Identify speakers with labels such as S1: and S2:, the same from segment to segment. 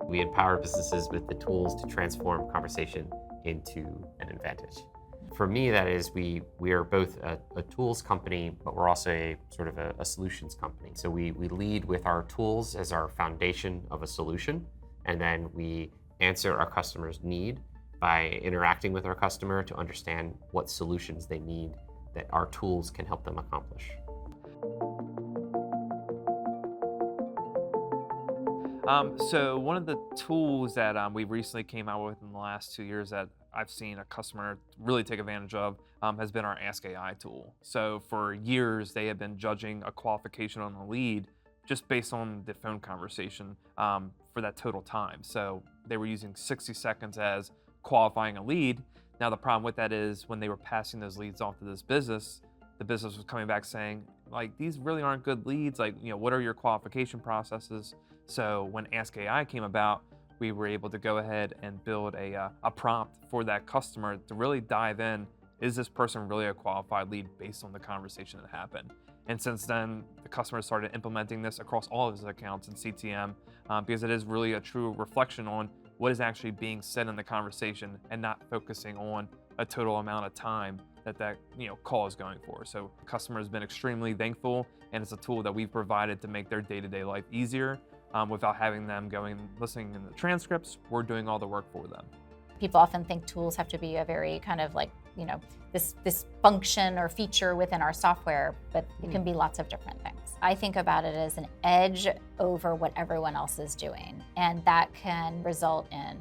S1: We empower businesses with the tools to transform conversation into an advantage. For me, that is, we are both a tools company, but we're also a sort of a solutions company. So we lead with our tools as our foundation of a solution, and then we answer our customer's need by interacting with our customer to understand what solutions they need that our tools can help them accomplish.
S2: So one of the tools that we recently came out with in the last 2 years that I've seen a customer really take advantage of has been our Ask AI tool. So for years, they have been judging a qualification on a lead just based on the phone conversation for that total time. So they were using 60 seconds as qualifying a lead. Now the problem with that is when they were passing those leads off to this business, the business was coming back saying, like, these really aren't good leads. Like, what are your qualification processes? So when Ask AI came about, we were able to go ahead and build a prompt for that customer to really dive in. Is this person really a qualified lead based on the conversation that happened? And since then, the customer started implementing this across all of his accounts in CTM because it is really a true reflection on what is actually being said in the conversation and not focusing on a total amount of time that call is going for. So the customer has been extremely thankful, and it's a tool that we've provided to make their day-to-day life easier without having them going and listening in the transcripts. We're doing all the work for them.
S3: People often think tools have to be a very kind of like, this function or feature within our software, but it can be lots of different things. I think about it as an edge over what everyone else is doing. And that can result in,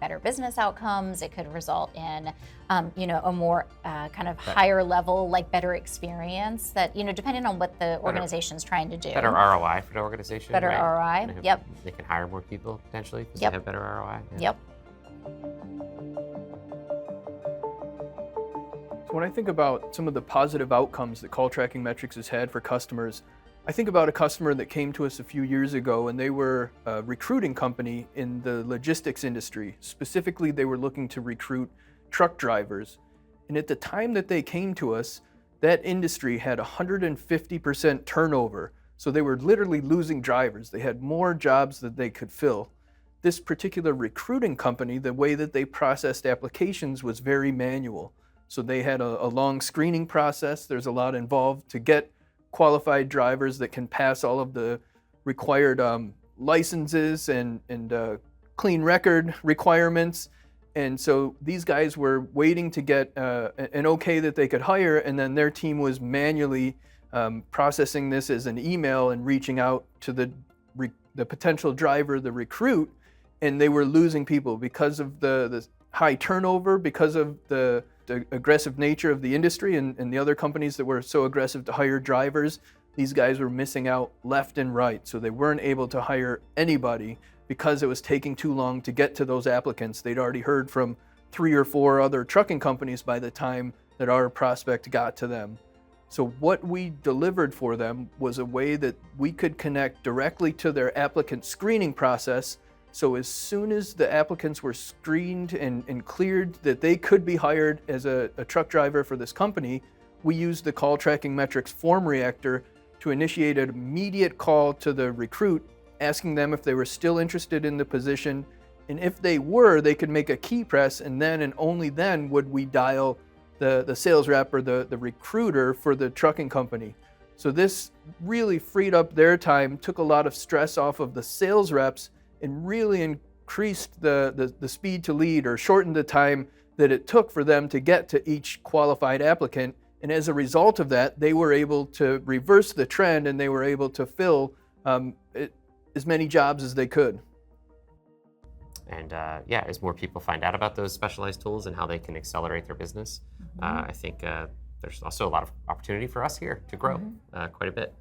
S3: better business outcomes. It could result in, a more kind of higher level, like better experience that, depending on what the organization's trying to do.
S1: Better ROI for the organization.
S3: Better
S1: right?
S3: ROI, yep.
S1: They can hire more people potentially because
S3: Yep.
S1: they have better ROI. Yeah.
S3: Yep.
S4: When I think about some of the positive outcomes that CallTrackingMetrics has had for customers, I think about a customer that came to us a few years ago, and they were a recruiting company in the logistics industry. Specifically, they were looking to recruit truck drivers. And at the time that they came to us, that industry had 150% turnover. So they were literally losing drivers. They had more jobs that they could fill. This particular recruiting company, the way that they processed applications was very manual. So they had a long screening process. There's a lot involved to get qualified drivers that can pass all of the required licenses and clean record requirements. And so these guys were waiting to get an okay that they could hire, and then their team was manually processing this as an email and reaching out to the potential driver, the recruit, and they were losing people because of the high turnover, because of the aggressive nature of the industry and the other companies that were so aggressive to hire drivers. These guys were missing out left and right. So they weren't able to hire anybody because it was taking too long to get to those applicants. They'd already heard from 3 or 4 other trucking companies by the time that our prospect got to them. So what we delivered for them was a way that we could connect directly to their applicant screening process. So as soon as the applicants were screened and cleared that they could be hired as a truck driver for this company, we used the CallTrackingMetrics form reactor to initiate an immediate call to the recruit, asking them if they were still interested in the position. And if they were, they could make a key press, and then and only then would we dial the sales rep or the recruiter for the trucking company. So this really freed up their time, took a lot of stress off of the sales reps, and really increased the speed to lead, or shortened the time that it took for them to get to each qualified applicant. And as a result of that, they were able to reverse the trend, and they were able to fill as many jobs as they could.
S1: And as more people find out about those specialized tools and how they can accelerate their business, I think there's also a lot of opportunity for us here to grow quite a bit.